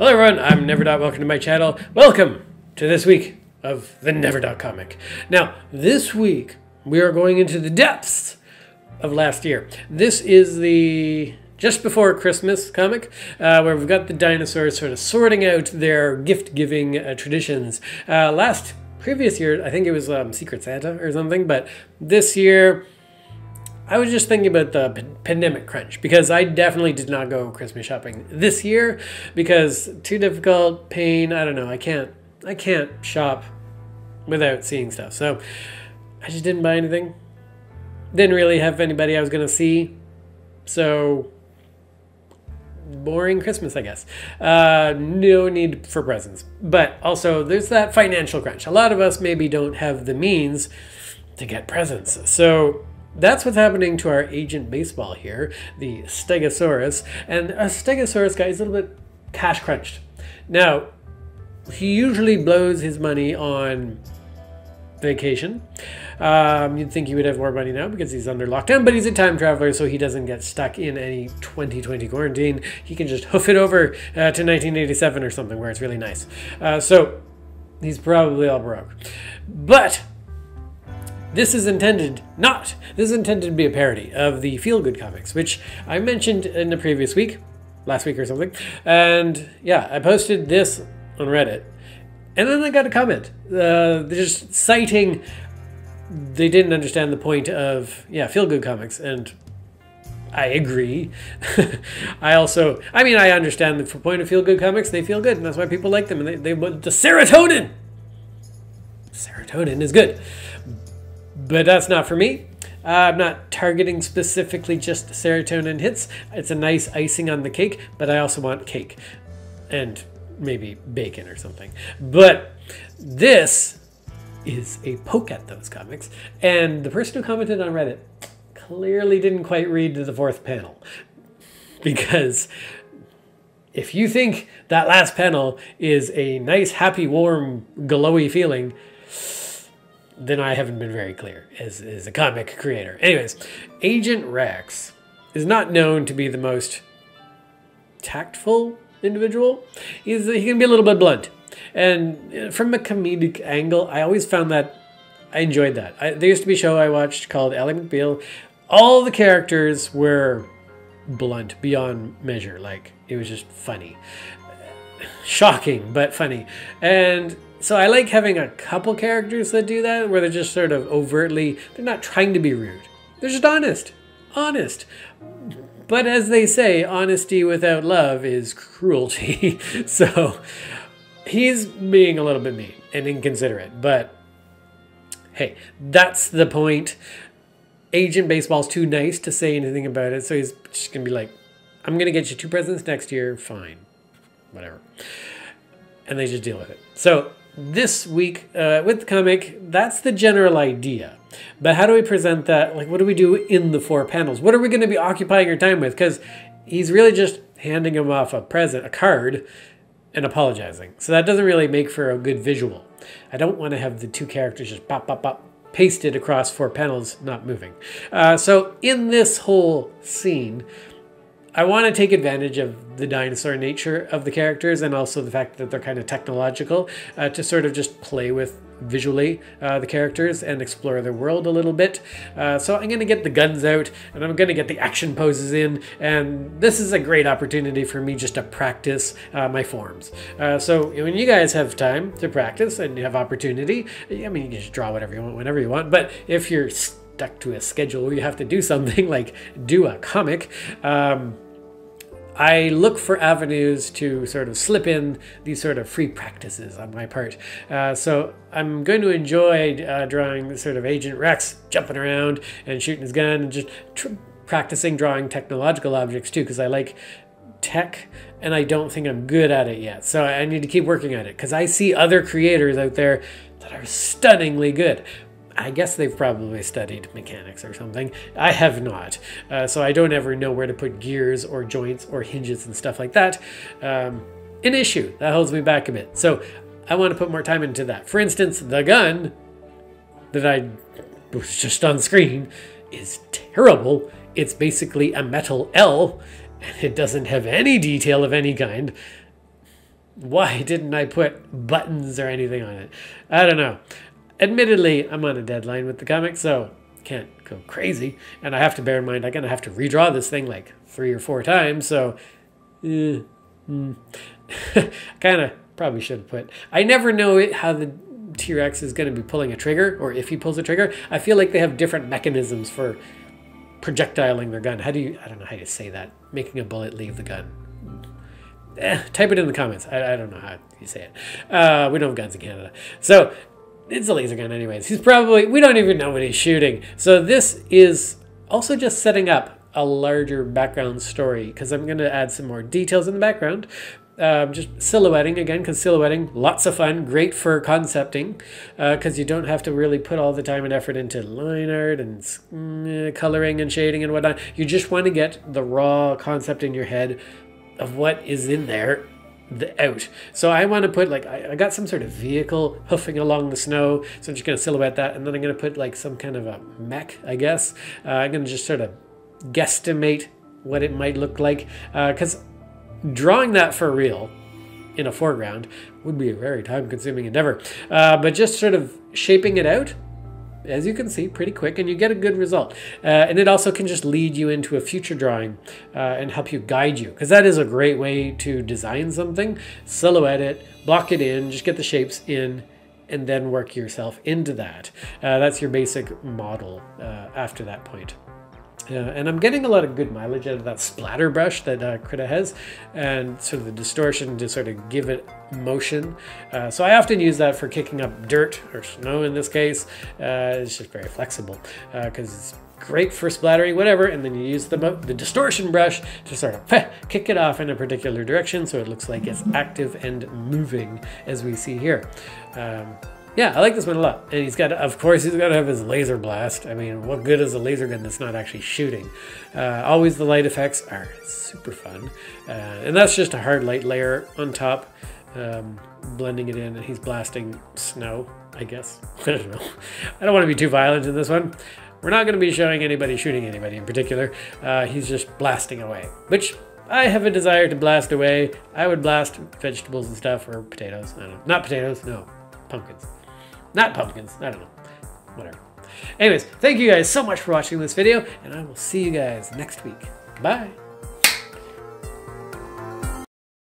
Hello everyone, I'm Neverdot. Welcome to my channel. Welcome to this week of the Neverdot comic. Now, this week we are going into the depths of last year. This is the just before Christmas comic, where we've got the dinosaurs sort of sorting out their gift-giving traditions. Previous year, I think it was Secret Santa or something, but this year I was just thinking about the pandemic crunch, because I definitely did not go Christmas shopping this year because too difficult, pain, I don't know, I can't shop without seeing stuff. So I just didn't buy anything. Didn't really have anybody I was going to see. So boring Christmas, I guess. No need for presents. But also there's that financial crunch. A lot of us maybe don't have the means to get presents. So that's what's happening to our Agent Baseball here, the Stegosaurus. And a Stegosaurus guy is a little bit cash crunched. Now, he usually blows his money on vacation. You'd think he would have more money now because he's under lockdown, but he's a time traveler, so he doesn't get stuck in any 2020 quarantine. He can just hoof it over to 1987 or something where it's really nice. So he's probably all broke. But this is intended to be a parody of the Feel Good comics, which I mentioned in the previous week, last week or something. And yeah, I posted this on Reddit, and then I got a comment just citing they didn't understand the point of Feel Good comics, and I agree. I understand the point of Feel Good comics. They feel good, and that's why people like them, and they want the serotonin. Serotonin is good. But that's not for me. I'm not targeting specifically just serotonin hits. It's a nice icing on the cake, but I also want cake and maybe bacon or something. But this is a poke at those comics. And the person who commented on Reddit clearly didn't quite read the fourth panel. Because if you think that last panel is a nice, happy, warm, glowy feeling, then I haven't been very clear as a comic creator. Anyways, Agent Rex is not known to be the most tactful individual. He can be a little bit blunt. And from a comedic angle, I always found that I enjoyed that. There used to be a show I watched called Ally McBeal. All the characters were blunt beyond measure. Like, it was just funny. Shocking, but funny. And so I like having a couple characters that do that, where they're just sort of overtly, they're not trying to be rude. They're just honest. Honest. But as they say, honesty without love is cruelty. So he's being a little bit mean and inconsiderate. But hey, that's the point. Agent Baseball's too nice to say anything about it. So he's just going to be like, I'm going to get you 2 presents next year. Fine. Whatever. And they just deal with it. So this week with the comic, that's the general idea. But how do we present that? Like, what do we do in the 4 panels? What are we going to be occupying our time with? Because he's really just handing him off a card, and apologizing. So that doesn't really make for a good visual. I don't want to have the 2 characters just pop, pop, pop, pasted across 4 panels, not moving. So in this whole scene, I want to take advantage of the dinosaur nature of the characters, and also the fact that they're kind of technological, to sort of just play with visually the characters and explore their world a little bit. So I'm going to get the guns out, and I'm going to get the action poses in, and this is a great opportunity for me just to practice my forms. So when you guys have time to practice and you have opportunity, I mean, you can just draw whatever you want, whenever you want, but if you're stuck to a schedule where you have to do something like do a comic, I look for avenues to sort of slip in these sort of free practices on my part. So I'm going to enjoy drawing sort of Agent Rex jumping around and shooting his gun, and just practicing drawing technological objects too, because I like tech and I don't think I'm good at it yet. So I need to keep working at it, because I see other creators out there that are stunningly good. I guess they've probably studied mechanics or something. I have not. So I don't ever know where to put gears or joints or hinges and stuff like that. An issue that holds me back a bit. So I want to put more time into that. For instance, the gun that I was just on screen is terrible. It's basically a metal L, and it doesn't have any detail of any kind. Why didn't I put buttons or anything on it? I don't know. Admittedly, I'm on a deadline with the comic, so can't go crazy. And I have to bear in mind, I'm going to have to redraw this thing like 3 or 4 times, so... kind of probably should have put... I never know how the T-Rex is going to be pulling a trigger, or if he pulls a trigger. I feel like they have different mechanisms for projectiling their gun. I don't know how you say that. Making a bullet leave the gun. Type it in the comments. I don't know how you say it. We don't have guns in Canada. So, it's a laser gun anyways. We don't even know what he's shooting. So this is also just setting up a larger background story, because I'm going to add some more details in the background. Just silhouetting again, because silhouetting, lots of fun, great for concepting, because you don't have to really put all the time and effort into line art and coloring and shading and whatnot. You just want to get the raw concept in your head of what is in there out. So I want to put like, I got some sort of vehicle hoofing along the snow, so I'm just going to silhouette that, and then I'm going to put like some kind of a mech, I guess. I'm going to just sort of guesstimate what it might look like, because drawing that for real in a foreground would be a very time-consuming endeavor, but just sort of shaping it out, as you can see, pretty quick, and you get a good result. And it also can just lead you into a future drawing and help you guide you, because that is a great way to design something. Silhouette it, block it in, just get the shapes in, and then work yourself into that. That's your basic model after that point. And I'm getting a lot of good mileage out of that splatter brush that Krita has, and sort of the distortion to sort of give it motion. So I often use that for kicking up dirt or snow in this case. It's just very flexible because it's great for splattering whatever, and then you use the distortion brush to sort of kick it off in a particular direction so it looks like it's active and moving, as we see here. Yeah, I like this one a lot. And of course, he's got to have his laser blast. I mean, what good is a laser gun that's not actually shooting? Always the light effects are super fun. And that's just a hard light layer on top, blending it in, and he's blasting snow, I guess. I don't know. I don't want to be too violent in this one. We're not going to be showing anybody shooting anybody in particular. He's just blasting away, which I have a desire to blast away. I would blast vegetables and stuff, or potatoes. I don't know. Not potatoes, no. Pumpkins. Not pumpkins. I don't know. Whatever. Anyways, thank you guys so much for watching this video, and I will see you guys next week. Bye.